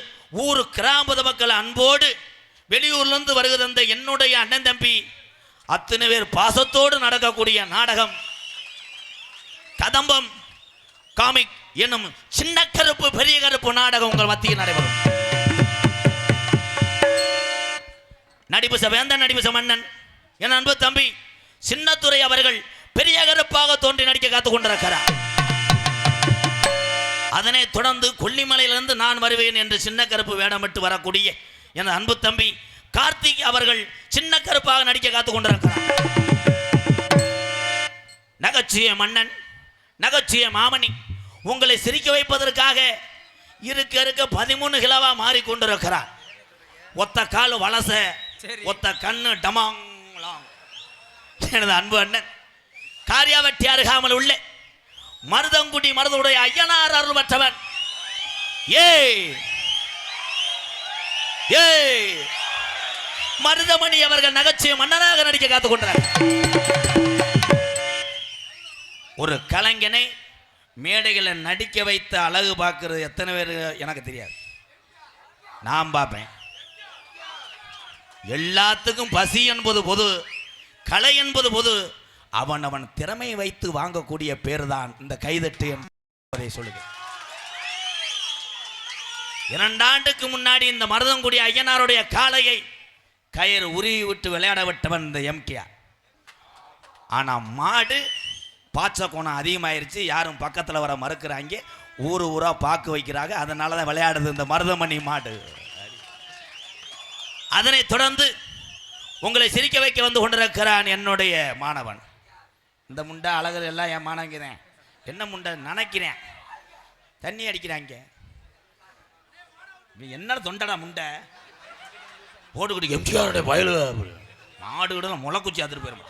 ஊர் கிராம மக்கள் அன்போடு வெளியூர்லேருந்து வருகிற அந்த என்னுடைய அண்ணன் தம்பி அத்தனை பேர் பாசத்தோடு நடக்கக்கூடிய நாடகம் கதம்பம் காமிக் என்னும் சின்ன கருப்பு பெரிய கருப்பு நாடகம் உங்கள் மத்தியில் நடைபெறும். நடிபுச வேந்தன் நடிபுச மன்னன் என் அன்பு தம்பி சின்னத்துரை அவர்கள் பெரிய கருப்பாக தோன்றி நடிக்க காத்துக் கொண்டிருக்கிறார். அதனை தொடர்ந்து கொல்லிமலையிலிருந்து நான் வருவேன் என்று சின்ன கருப்பு வேடமிட்டு வரக்கூடிய என் அன்பு தம்பி கார்த்திக் அவர்கள் சின்ன கருப்பாக நடிக்க காத்துக் கொண்டிருக்கிறார். நகைச்சுவை மன்னன் நகைச்சுவை மாமணி உங்களை சிரிக்க வைப்பதற்காக இருக்க இருக்க 13 கிலோவா மாறிக்கொண்டிருக்கிறார். ஒத்த கால் வலச ஒத்த கண்ணு டமாங்கலாம். எனது அன்பு அண்ணன் காரியாவட்டி அருகாமல் உள்ள மருதங்குடி மருதுடைய ஐயனார் அருள் பெற்றவன் மருதமணி அவர்கள் நகைச்சுவை மன்னனாக நடிக்க காத்துக் கொண்டார். ஒரு கலைஞனை மேடைகளை நடிக்க வைத்த அழகு பார்க்கிறது எத்தனை பேர் எனக்கு தெரியாது. நான் பார்ப்பேன். எல்லாத்துக்கும் பசி என்பது பொது, கலை என்பது பொது. அவன் திறமை வைத்து வாங்கக்கூடிய பேர் தான் இந்த கைதட்டு என்பதை சொல்லுங்க. 2 ஆண்டுக்கு முன்னாடி இந்த மருதங்குடி ஐயனாருடைய காளையை கயிறு உருவி விட்டு விளையாட விட்டவன் இந்த எம்கேஆர். ஆனால் மாடு பாச்ச கோணம் அதிகமாயிருச்சு, யாரும் பக்கத்தில் வர மறுக்கிறாங்க, ஊரா பார்க்க வைக்கிறாங்க. அதனால தான் விளையாடுது இந்த மருதமணி மாடு. அதனை தொடர்ந்து உங்களை சிரிக்க வைக்க வந்து கொண்டிருக்கிறான் என்னுடைய மாணவன். இந்த முண்டை அழகர் எல்லாம் என் மாணங்கிறேன். என்ன முண்டை நினைக்கிறேன், தண்ணி அடிக்கிறாங்க. என்ன தொண்டடா முண்டை போட்டுக்கிட்டு எம்ஜிஆருடைய வயலு மாடு கூட முளைக்குச்சி அதிர் போயிருமா.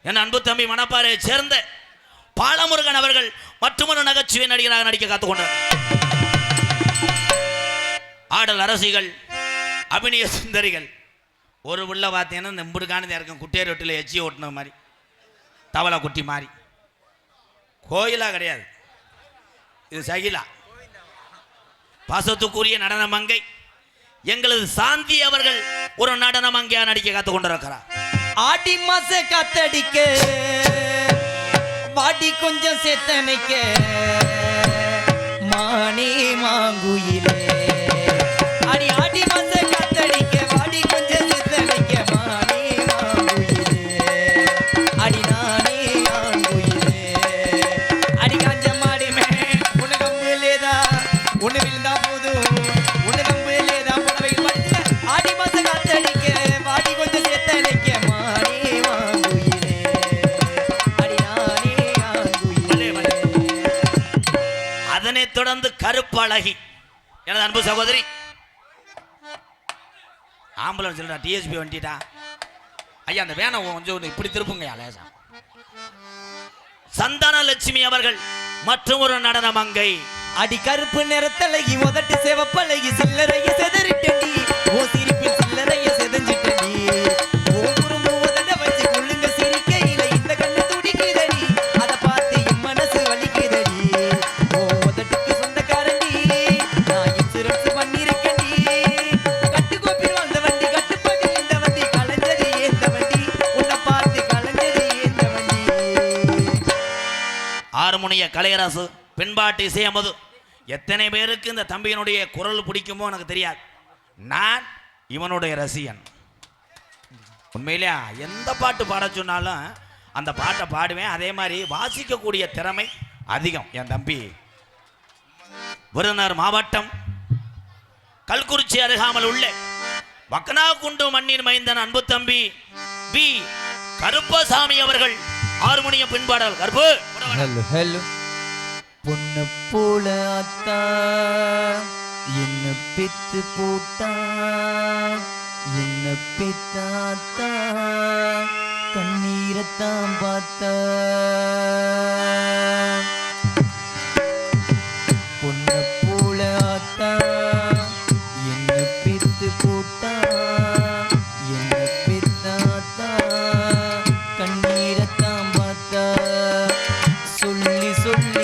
என் அன்பு தம்பி மணப்பாறையை சேர்ந்த பாலமுருகன் அவர்கள் மற்றொரு நகைச்சுவை நடிகராக நடிக்க காத்துக்கொண்டார். ஆடல் அரசிகள் அபிநய சுந்தரிகள் ஒரு உள்ள பார்த்தீங்கன்னா இந்த இம்புடுக்கானது இருக்கும் குட்டியை ரொட்டியில் எச்சி ஓட்டின மாதிரி தவளை குட்டி மாதிரி. கோயிலா கிடையாது, இது சகிலா. பாசத்துக்குரிய நடன மங்கை எங்களது சாந்தி அவர்கள் ஒரு நடன மங்கையா நடிக்க காத்துக் கொண்டிருக்கிறார். ஆடி மாச காத்தடிக்க வாடி கொஞ்சம் சேத்தனைக்க மானே மாங்குயிலே. அடி ஆடி மாச காத்தடிக்க வாடி கொஞ்சம் சேத்தனைக்க மானே மாங்குயிலே. அடி நானே ஆங்குயிலே. அடி காஞ்ச மாடிமே உன கம்பு லேதா உன்னை விழுந்தா போதும் உன்ன கம்பு லேதா புடவையில் படுத்த. ஆடி மாச காத்தடிக்க வாடி கொஞ்சம் சேத்தனைக்க மானே மாங்குயிலே. அடி நானே ஆங்குயிலே. அதனை தொடர்ந்து கருப்பு அழகி எனது அன்பு சகோதரி. ஆம்புலன்ஸ் இல்லடா, டிஎஸ்பி வண்டிடா. ஐயா அந்த வேனை கொஞ்சம் இப்படி திருப்புங்க லேசா. சந்தான லட்சுமி அவர்கள் மற்றும் ஒரு நடன மங்கை. அடி கருப்பு நிறத்தழகி உதட்டு சிவப்பழகி சில்லறைய செதறிட்டடி ஓ சிரிப்பில் சில்லறைய செதஞ்சிட்டடி ஓ குறும்பு உதட வச்சு கொள்ளுங்க சிரிக்கையில இந்த கண்ணு துடிக்குதடி அதை பார்த்து என் மனசு வலிக்குதடி ஓ உதட்டுக்கு சொந்தக்காரண்டி நான் இன்சூரன்ஸ் பண்ணிருக்கேன்டி கட்டுக்கோப்பில் வந்த வண்டி கட்டுப்படி இந்த வண்டி கலைஞ்சது ஏந்த வண்டி உன்னை பார்த்து கலைஞ்சது ஏந்த வண்டி. ஆறுமுனிய கலையரசு பெண்பாட்டு இசையமது. எத்தனை பேருக்கு இந்த தம்பியினுடைய குரல் பிடிக்குமோ எனக்கு தெரியாது. நான் இவனுடைய ரசிகன். உண்மையிலே எந்த பாட்டு பாட சொன்னாலும் அந்த பாட்டை பாடுவேன். அதே மாதிரி வாசிக்கக்கூடிய திறமை அதிகம் என் தம்பி. விருதுநகர் மாவட்டம் கல்குறிச்சி அருகாமல் உள்ள வக்கனாகுண்டு மண்ணின் மைந்தன் அன்பு தம்பி பி கருப்பசாமி அவர்கள் ஆறுமணியம் பின்பாடல். கருப்பு ஹலோ ஹலோ பொண்ணு போல அத்தா என்ன பெத்து போட்டா என்ன பெத்தாத்தா கண்ணீரத்தான் பார்த்தா பொண்ணு போல அத்தா என்ன பெத்து போட்டா என்ன பெத்தாத்தா கண்ணீரத்தான் பார்த்தா சொல்லி சொல்லி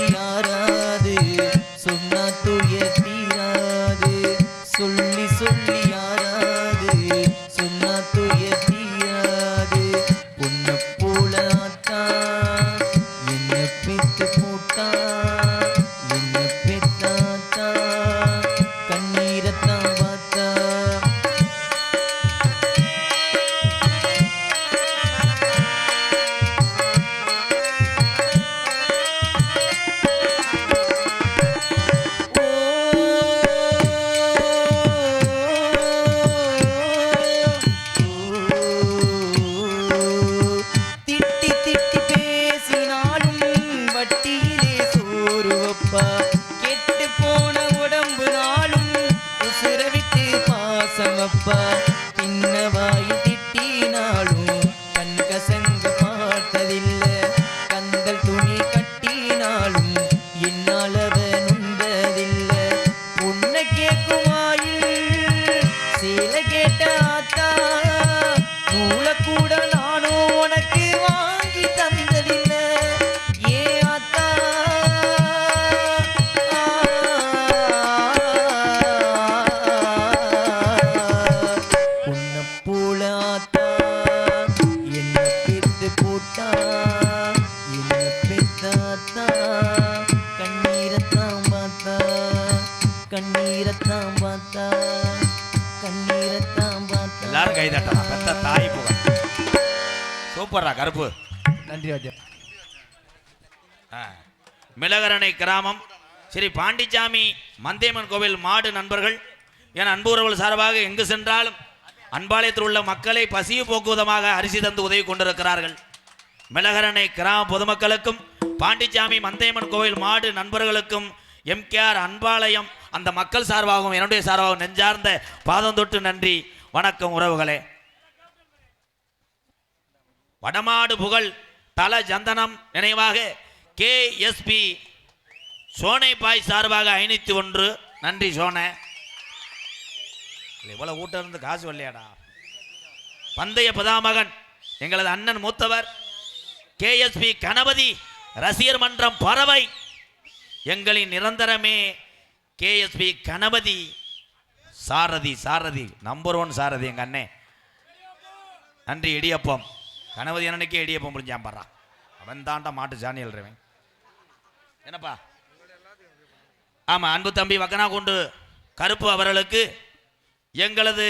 கண்ணீரத்தான் பார்த்தா. எல்லாரும் கை தட்டலாம். பெத்த தாய் புகழ். சூப்பர்ரா கருப்பு. நன்றி ராஜா. மிளகரணை கிராமம் ஸ்ரீ பாண்டிச்சாமி மந்தேமன் கோவில் மாடு நண்பர்கள் என் அன்புறவர்கள் சார்பாக எங்கு சென்றாலும் அன்பாலயத்தில் உள்ள மக்களை பசிய போக்குவதமாக அரிசி தந்து உதவி கொண்டிருக்கிறார்கள். மிளகரணை கிராம பொதுமக்களுக்கும் பாண்டிச்சாமி மந்தேமன் கோவில் மாடு நண்பர்களுக்கும் எம்கேஆர் அன்பாலயம் அந்த மக்கள் சார்பாகவும் என்னுடைய சார்பாகவும் நெஞ்சார்ந்த பாதம் தொட்டு நன்றி வணக்கம் உறவுகளே. வடமாடு புகழ் தல ஜந்தனம் நினைவாக கேஎஸ்பி சோனை பாய் சார்பாக 501 நன்றி சோனை. இவ்வளவு ஊட்டம் இருந்து காசு வரலையாடா. பந்தய பதாமகன் எங்களது அண்ணன் மூத்தவர் கேஎஸ்பி கணபதி ரசிகர் மன்றம் பறவை எங்களின் நிரந்தரமே கேஎஸ்பி கணபதி சாரதி சாரதி நம்பர் 1 சாரதி எங்க அண்ணே. நன்றி. இடியப்பம் கணபதி அண்ணனுக்கே இடியப்பம் முடிஞ்சான் பாடுறா. அவன் தாண்டா மாட்டு ஜானி எழுறவன் என்னப்பா. ஆமாம் அன்பு தம்பி வக்கனா கொண்டு கருப்பு அவர்களுக்கு எங்களது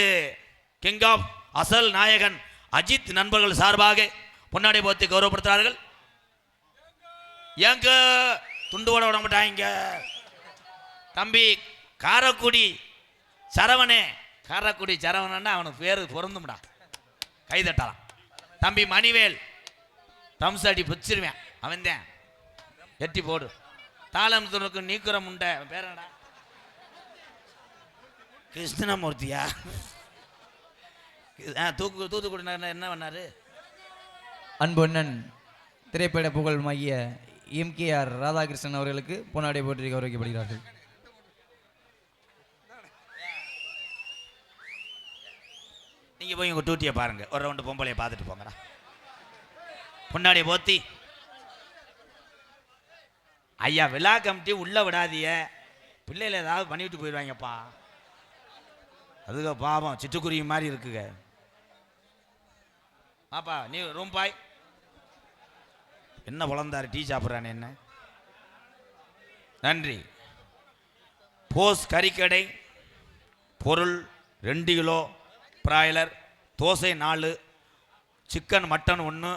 கிங் ஆஃப் அசல் நாயகன் அஜித் நண்பர்கள் சார்பாக பொன்னாடை போத்தி கௌரவப்படுத்துகிறார்கள். எங்க துண்டு ஓட விட மாட்டாங்க தம்பி. காரக்குடி சரவணே, காரக்குடி சரவணன்னா அவனுக்கு பேரு பொருந்தும்டா. கைதட்டலாம். தம்பி மணிவேல் தம்ஸ் அடி பிச்சிருவேன் அவன் தான். எட்டி போடு. தாளம் துணுக்கு நீக்குறம் உண்டை பேரடா கிருஷ்ணமூர்த்தியா. தூத்துக்குடி என்ன பண்ணாரு? அன்பொன்னன் திரைப்பட புகழ் மைய எம்கேஆர் ராதாகிருஷ்ணன் அவர்களுக்கு பொன்னாடை போற்றி கௌரவிக்கப்படுகிறார்கள். நீங்க போய் உங்க டூட்டியை பாருங்க. ஒரு ரவுண்டு பொம்பளையை பார்த்துட்டு போங்கடா. பொன்னாடியை போத்தி ஐயா விழா கமிட்டி உள்ள விடாதிய பிள்ளைகள் ஏதாவது பண்ணிவிட்டு போயிடுவாங்கப்பா. அதுக்கு பாவம் சிட்டுக்குருவி மாதிரி இருக்குங்க. பாப்பா நீ ரூம் பாய் என்ன வளர்ந்தாரு டீ சாப்பிட்றானே என்ன. நன்றி. போஸ் கறிக்கடை பொருள் 2 kilo broiler dosa 4 chicken mutton 1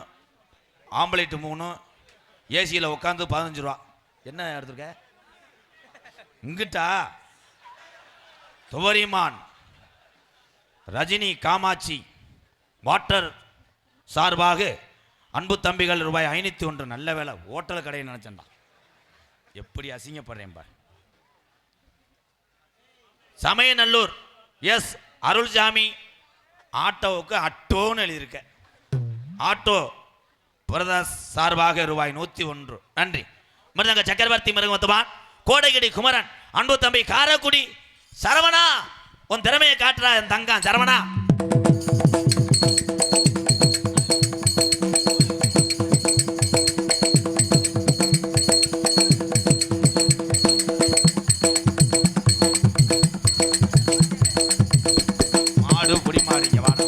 omelette 3 ஏசியில் உட்காந்து 15 ரூபா. என்ன எடுத்துருக்க இங்கிட்டா? துவரிமான் ரஜினி காமாட்சி வாட்டர் சார்பாக அன்பு தம்பிகள் ரூபாய் 501. நல்ல வேலை ஹோட்டல் கடையை நினைச்சேன்டா. எப்படி அசிங்கப்படுறேன் பார். சமயநல்லூர் எஸ் அருள்சாமி ஆட்டோவுக்கு அட்டோன்னு எழுதியிருக்க. ஆட்டோ பிரதாஸ் சார்பாக ரூபாய் 101. நன்றி. மிருதங்க சக்கரவர்த்தி மிருகமத்துவான் கோடைகிடி குமரன் அன்பு தம்பி காரக்குடி சரவணா உன் திறமையை காட்டுறா என் தங்கம் சரவணா. மாடு புடி மாடு இங்க வாடா.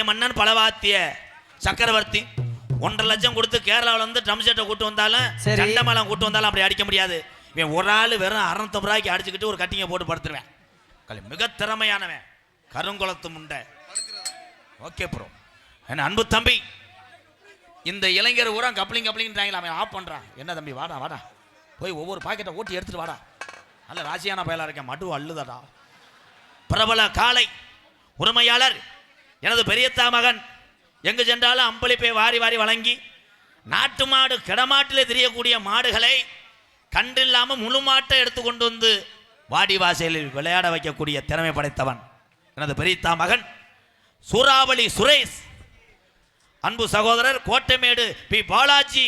மன்னன் பலவாத்திய சக்கரவர்த்தி 1.5 லட்சம் கொடுத்து கேரளாவில் வந்து ட்ரம் செட்டை கூட்டு வந்தாலும் சரி. சண்டமலம் கூட்டு வந்தாலும் அப்படி அடிக்க முடியாது. இவன் ஒரு ஆள் வெறும் 650 ரூபாய்க்கு அடிச்சுக்கிட்டு ஒரு கட்டிங்க போட்டு படுத்துருவேன். மிக திறமையானவன், கருங்குளத்து முண்டை. Okay bro. என்ன அன்பு தம்பி, இந்த இளைஞர் ஊரா கப்ளிங் அவன் ஆஃப் பண்ணுறான். என்ன தம்பி, வாடா வாடா, போய் ஒவ்வொரு பாக்கெட்டை ஓட்டி எடுத்துட்டு வாடா. நல்ல ராசியான பயலாக இருக்கேன், மடு அள்ளுதடா. பிரபல காளை உரிமையாளர் எனது பெரியத்தா மகன். எங்கு சென்றாலும் அம்பளிப்பை வாரி வாரி வழங்கி நாட்டு மாடு கிடமாட்டிலே தெரியக்கூடிய மாடுகளை கண்டில்லாமல் முழு மாட்டை எடுத்து கொண்டு வந்து வாடி வாசலில் விளையாட வைக்கக்கூடிய திறமை படைத்தவன் எனது பெரியத்தா மகன் சூறாவளி சுரேஷ். அன்பு சகோதரர் கோட்டைமேடு பி பாலாஜி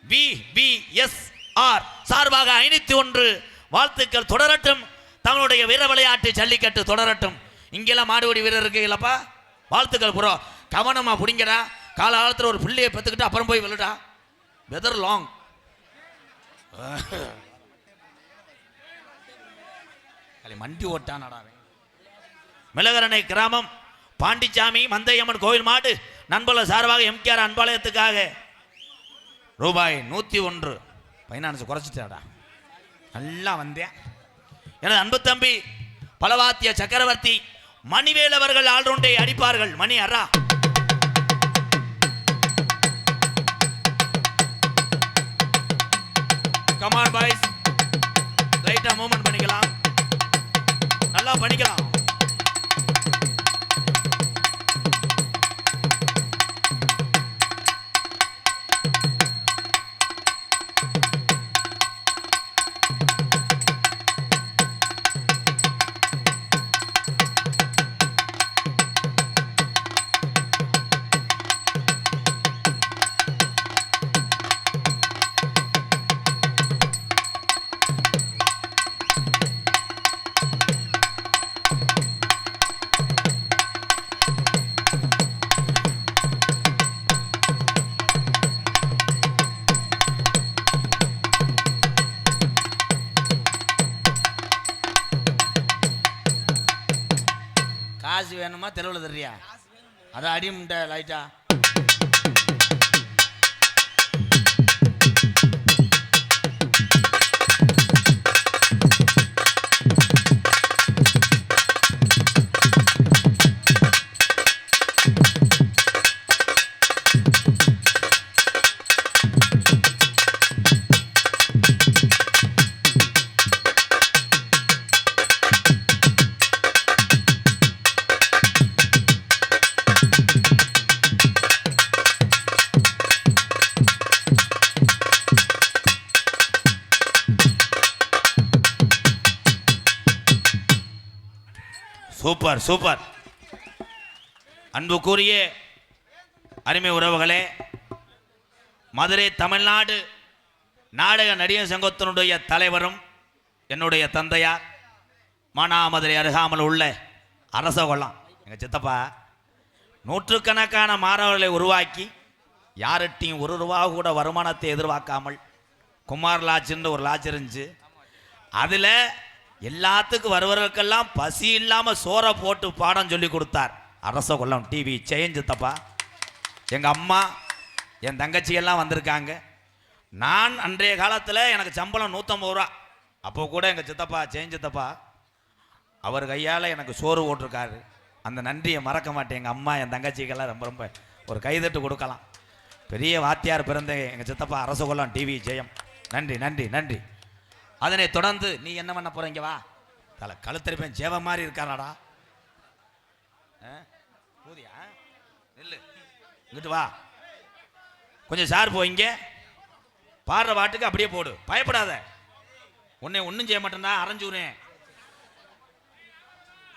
VVSR சார்பாக 501 வாழ்த்துக்கள் தொடரட்டும். தமிழுடைய வீர விளையாட்டு ஜல்லிக்கட்டு தொடரட்டும். இங்கெல்லாம் மாடுபடி வீரர் இருக்கீங்களப்பா, வாழ்த்துக்கள் புறோ. கவனமா பிடிங்கடா. காலகாலத்தில் ஒரு பிள்ளையை பெற்றுக்கிட்டு அப்புறம் போய் விழுடா. Weather long. மண்டி ஓட்டானடா. மிளகரணை கிராமம் பாண்டிச்சாமி மந்தையம்மன் கோவில் மாடு நண்பர்கள் சார்பாக MKR அன்பாலயத்துக்காக ரூபாய் 101 ஃபைனான்ஸ் குறைச்சிட்டாடா. நல்லா வந்தேன். எனது அன்பு தம்பி பலவாத்திய சக்கரவர்த்தி மணிவேல் அவர்கள் ஆல்ரவுண்டை அடிப்பார்கள். மணி அரா. கமான் பாய்ஸ், ரைட்டா மூவ்மெண்ட் பண்ணிக்கலாம், நல்லா பண்ணிக்கலாம். காசு வேணுமா தெருவில் தர்றியா? அதை அடி முண்டை லைட்டா. Super super. அன்புக்குரிய அருமை உறவுகளே, மதுரை தமிழ்நாடு நாடக நடிகர் சங்கத்தினுடைய தலைவரும் என்னுடைய தந்தையார் மானாமதுரை அருகாமல் உள்ள அரசகுளம் எங்கள் சித்தப்பா நூற்றுக்கணக்கான மாணவர்களை உருவாக்கி யார்கிட்டையும் ₹1 கூட வருமானத்தை எதிர்பார்க்காமல் குமார் லாட்ஜுன்னு ஒரு லாட்ஜ் இருந்துச்சு. அதில் எல்லாத்துக்கும் வருவர்களுக்கெல்லாம் பசி இல்லாமல் சோறை போட்டு பாடம் சொல்லி கொடுத்தார் அரசகுளம் டிவி ஜெயன் சித்தப்பா. எங்கள் அம்மா என் தங்கச்சியெல்லாம் வந்திருக்காங்க. நான் அன்றைய காலத்தில் எனக்கு சம்பளம் 150 ரூபா. அப்போ கூட எங்கள் சித்தப்பா ஜெயன் சித்தப்பா அவர் கையால் எனக்கு சோறு போட்டிருக்காரு. அந்த நன்றியை மறக்க மாட்டேன். எங்கள் அம்மா என் தங்கச்சிக்கெல்லாம் ரொம்ப ரொம்ப ஒரு கைதட்டு கொடுக்கலாம். பெரிய வாத்தியார் பிறந்த எங்கள் சித்தப்பா அரசகுளம் டிவி ஜெயம். நன்றி நன்றி நன்றி. அதனை தொடர்ந்து நீ என்ன பண்ண போறீங்க? வா, தலை கழுத்தரிப்பேன் ஜெவ மாதிரி இருக்கானாடா. பூதியா இல்லை, இங்கிட்டு வா, கொஞ்சம் சார் போயிங்க. பாடுற பாட்டுக்கு அப்படியே போடு, பயப்படாத. உன்னை ஒன்றும் செய்ய மாட்டேன்டா, அரைஞ்சுறேன்.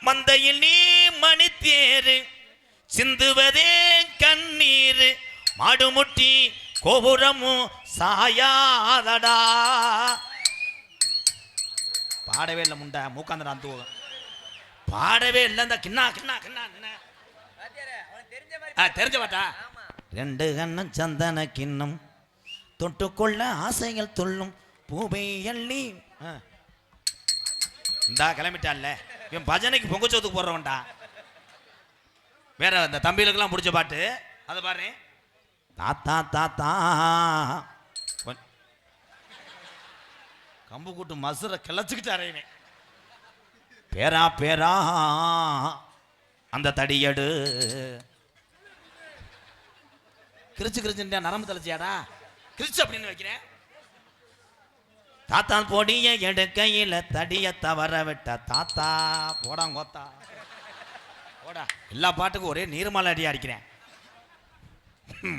மந்தையில் நீ மணித்தேரு சிந்துவதே கண்ணீர் மாடுமுட்டி கோபுரமும் சாயாதடா. பாடவே இல்லை முண்டை, மூக்காந்தடா அந்த பாடவே இல்லை. இந்த கிண்ணா கிண்ணா கிண்ணா தெரிஞ்ச பாட்டா. 2 கண்ணம் சந்தன கிண்ணம் தொட்டுக்கொள்ள ஆசைகள் துள்ளும் பூவை அள்ளி. இந்தா கிளம்பிட்டான்ல இவன் பஜனைக்கு பொங்கச்சோத்துக்கு போடுறவன்டா. வேற இந்த தம்பிகளுக்கெல்லாம் பிடிச்ச பாட்டு அதை பாரு. தாத்தா தாத்தா கம்பு கூட்டு மசுரை கிளச்சிக்கிட்டு அறையுவேன். பேரா பேரா அந்த தடியடு கிரிச்சு கிரிச்சு நரம்பு தலைச்சியாடா கிரிச்சு அப்படின்னு வைக்கிறேன். தாத்தா பொடிய எடுக்கையில் தடிய தவற விட்ட தாத்தா போடாங்கோத்தா போடா. எல்லா பாட்டுக்கும் ஒரே நீர்மலை அடியா அடிக்கிறேன்.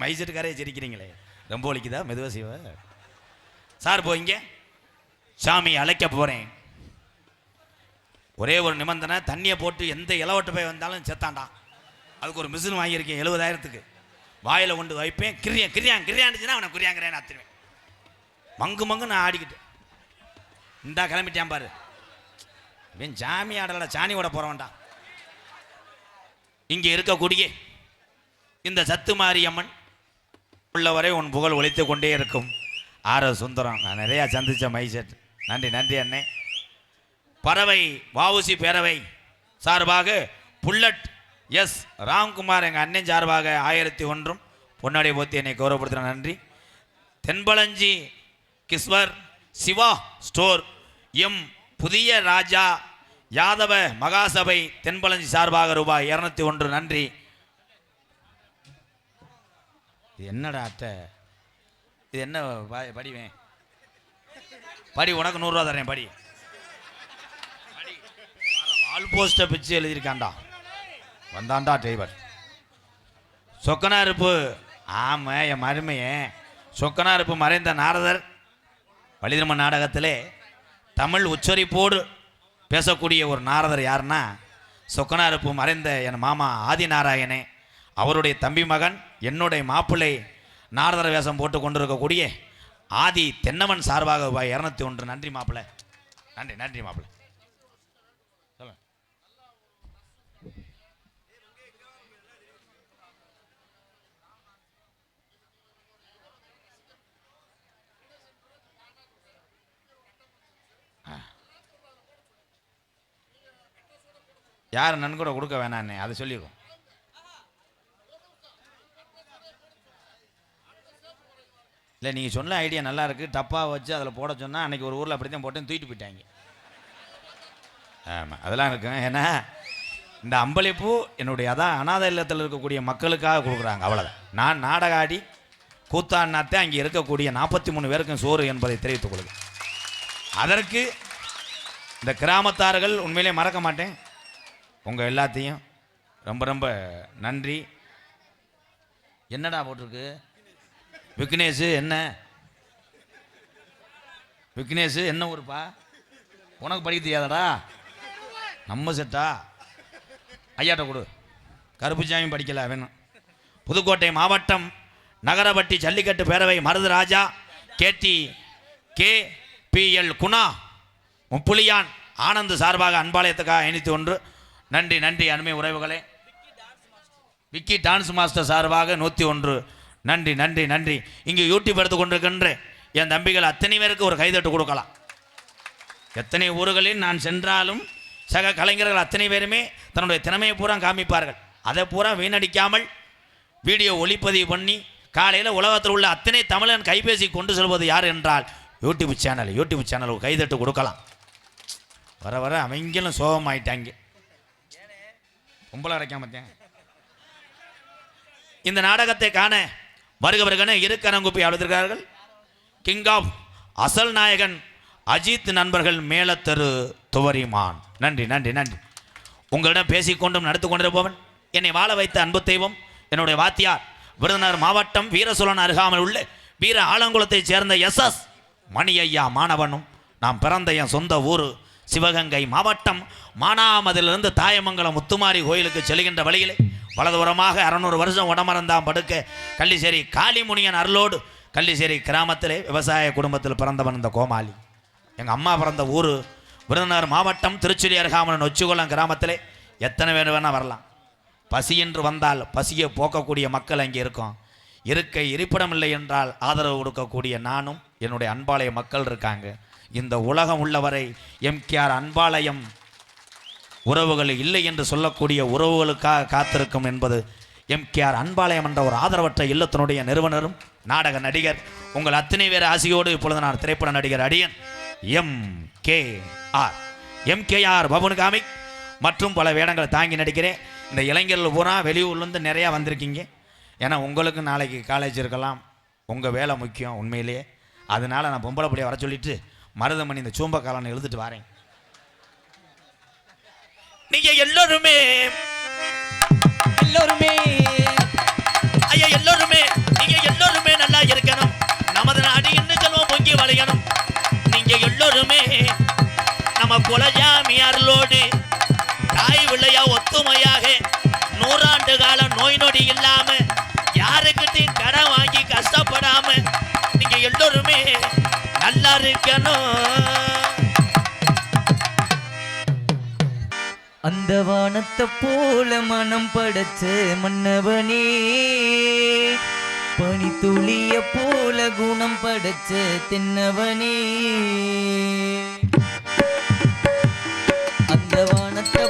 மைசூட்டுக்காரே சிரிக்கிறீங்களே, ரொம்ப ஒலிக்குதா? மெதுவா சிவ சார் போயிங்க, சாமி அழைக்க போறேன். ஒரே ஒரு நிபந்தனை, தண்ணியை போட்டு எந்த இலவட்ட போய் வந்தாலும் செத்தாண்டா. அதுக்கு ஒரு மிஷின் வாங்கியிருக்கேன் 70,000க்கு. வாயில் கொண்டு வைப்பேன், கிரியான் கிரியான் கிரியாண்டுச்சுன்னா அவனை குறியாங்கிறேன்னு அத்துருவேன். மங்கு மங்கு நான் ஆடிக்கிட்டு இந்தா கிளம்பிட்டேன் பாரு. இவன் சாமி ஆடல, சாணி ஓட போறவன்டா. இங்கே இருக்கக்கூடிய இந்த சத்து மாரியம்மன் உள்ளவரை உன் புகழ் ஒலித்து கொண்டே இருக்கும். ஆர் சுந்தரம், நான் நிறையா சந்திச்ச மைசெட். நன்றி நன்றி அண்ணே. பறவை வாவுசி பேரவை சார்பாக புல்லட் எஸ் ராம்குமார் எங்கள் அண்ணன் சார்பாக 1001 பொன்னாடி போத்தி என்னை கௌரவப்படுத்துகிற நன்றி. தென்பளஞ்சி கிஸ்வர் சிவா ஸ்டோர் எம் புதிய ராஜா யாதவ மகாசபை தென்பளஞ்சி சார்பாக ரூபாய் 201 நன்றி. இது என்னடா அட்டை? இது என்ன படிவேன்? படி, உனக்கு 100 ரூபா தரேன். படி. வால் போஸ்ட்டை பிச்சு எழுதியிருக்காண்டா. வந்தாண்டா டிரைவர். சொக்கனாருப்பு, ஆமாம் என் மருமையே. சொக்கனாருப்பு மறைந்த நாரதர் வலிதர்ம நாடகத்திலே தமிழ் உச்சரிப்போடு பேசக்கூடிய ஒரு நாரதர் யாருன்னா சொக்கனாருப்பு மறைந்த என் மாமா ஆதிநாராயணே. அவருடைய தம்பி மகன் என்னுடைய மாப்பிள்ளை நாரதர் வேஷம் போட்டு கொண்டிருக்கக்கூடிய ஆதி தென்னவன் சார்பாக ரூபாய் 201 நன்றி மாப்பிள்ளை. நன்றி நன்றி மாப்பிள்ளை. யார் நன்கூட கொடுக்க வேணாண்ணே, அதை சொல்லிடுவோம். இல்லை நீங்கள் சொன்ன ஐடியா நல்லா இருக்குது. டப்பாக வச்சு அதில் போட சொன்னால் அன்றைக்கி ஒரு ஊரில் அப்படி தான் போட்டேன், தூக்கிட்டு போயிட்டாங்க. ஆமாம் அதெல்லாம் இருக்குங்க. ஏன்னா இந்த அம்பளிப்பூ என்னுடைய அனாதை இல்லத்தில் இருக்கக்கூடிய மக்களுக்காக கொடுக்குறாங்க, அவ்வளோதான். நான் நாடக ஆடி கூத்தாடினாத்தே அங்கே இருக்கக்கூடிய 43 பேருக்கும் சோறு என்பதை தெரிவித்துக் கொள்ளுது. அதற்கு இந்த கிராமத்தார்கள் உண்மையிலே மறக்க மாட்டேன். உங்கள் எல்லாத்தையும் ரொம்ப ரொம்ப நன்றி. என்னடா போட்டிருக்கு விக்னேஷு? என்ன விக்னேஷு என்ன ஊருப்பா? உனக்கு படிக்க தெரியாதடா? நம்ம செட்டா ஐயாட்ட கொடு. கருப்புசாமி படிக்கல வேணும். புதுக்கோட்டை மாவட்டம் நகரப்பட்டி ஜல்லிக்கட்டு பேரவை மருதுராஜா KPL குணா முப்புலியான் ஆனந்த் சார்பாக அன்பாலயத்துக்காக 501 நன்றி நன்றி அருமை உறவுகளே. விக்கி டான்ஸ் மாஸ்டர் சார்பாக 101 நன்றி நன்றி நன்றி. இங்கே யூடியூப் எடுத்து கொண்டிருக்கின்ற என் தம்பிகள் அத்தனை பேருக்கு ஒரு கைதட்டு கொடுக்கலாம். எத்தனை ஊர்களில் நான் சென்றாலும் சக கலைஞர்கள் அத்தனை பேருமே தன்னுடைய திறமையை பூரா காமிப்பார்கள். அதை பூரா வீணடிக்காமல் வீடியோ ஒளிப்பதிவு பண்ணி காலையில் உலகத்தில் உள்ள அத்தனை தமிழன் கைபேசி கொண்டு செல்வது யார் என்றால் யூடியூப் சேனல் கைதட்டு கொடுக்கலாம். வர வர அவங்களும் சோகமாயிட்டாங்க. கும்பல அரைக்காம இந்த நாடகத்தை காண வருகவர்கள இருக்கரங்குப்பை அழுதிருக்கிறார்கள். கிங் ஆஃப் அசல் நாயகன் அஜித் நண்பர்கள் மேலத்தரு துவரிமான். நன்றி நன்றி நன்றி. உங்களிடம் பேசிக்கொண்டும் நடத்து கொண்டிருப்பவன் என்னை வாழ வைத்த அன்பு தெய்வம் என்னுடைய வாத்தியார் விருதுநகர் மாவட்டம் வீரசோழன் அருகாமல் உள்ள வீர ஆலங்குளத்தைச் சேர்ந்த SS மணி ஐயா மாணவனும். நாம் பிறந்த என் சொந்த ஊர் சிவகங்கை மாவட்டம் மானாமதிலிருந்து தாயமங்கலம் முத்துமாரி கோயிலுக்கு செல்கின்ற வழியிலே வலதுபுறமாக 600 வருஷம் உடமறந்தாம் படுக்க கள்ளிசேரி காளிமுனியன் அருளோடு கள்ளிசேரி கிராமத்திலே விவசாய குடும்பத்தில் பிறந்தவன் இந்த கோமாளி. எங்கள் அம்மா பிறந்த ஊர் விருதுநகர் மாவட்டம் திருச்சுழி அருகாமல் நொச்சிகுளம் கிராமத்திலே. எத்தனை பேர் வேணால் வரலாம். பசி என்று வந்தால் பசியை போக்கக்கூடிய மக்கள் அங்கே இருக்கும். இருப்பிடம் இல்லை என்றால் ஆதரவு கொடுக்கக்கூடிய நானும் என்னுடைய அன்பாலய மக்கள் இருக்காங்க. இந்த உலகம் உள்ளவரை எம்கேஆர் அன்பாலயம் உறவுகள் இல்லை என்று சொல்லக்கூடிய உறவுகளுக்காக காத்திருக்கும் என்பது எம்கேஆர் அன்பாலயம் என்ற ஒரு ஆதரவற்ற இல்லத்தினுடைய நிறுவனரும் நாடக நடிகர் உங்கள் அத்தனை பேர் ஆசையோடு இப்பொழுது நான் திரைப்பட நடிகர் அடியன் எம்கேஆர் பவன் காமிக் மற்றும் பல வேடங்களை தாங்கி நடிக்கிறேன். இந்த இளைஞர்கள் பூரா வெளியூர்லேருந்து நிறையா வந்திருக்கீங்க. ஏன்னா உங்களுக்கு நாளைக்கு காலேஜ் இருக்கலாம், உங்கள் வேலை முக்கியம் உண்மையிலேயே. அதனால் நான் பொம்பளை பிள்ளைய வர சொல்லிட்டு மருதமணி இந்த சூம்ப காலனை எழுதிட்டு வரேன். நீங்க எல்லோருமே ஐயா எல்லோருமே நீங்க எல்லோருமே நல்லா இருக்கணும். நமது நாடு இன்னும் செல்வம் பொங்கி வளையணும். நீங்க எல்லோருமே நம்ம குலஜாமியார்களோடு தாய் விளையா ஒத்துமையாக 100 ஆண்டு காலம் நோய் நொடி இல்லாம யாருக்கிட்டையும் கடன் வாங்கி கஷ்டப்படாம நீங்க எல்லோருமே நல்லா இருக்கணும். அந்த வானத்தை போல மனம் படைச்ச மன்னவனே, பனித்துளிய போல குணம் படைச்ச தென்னவனே. அந்த வானத்தை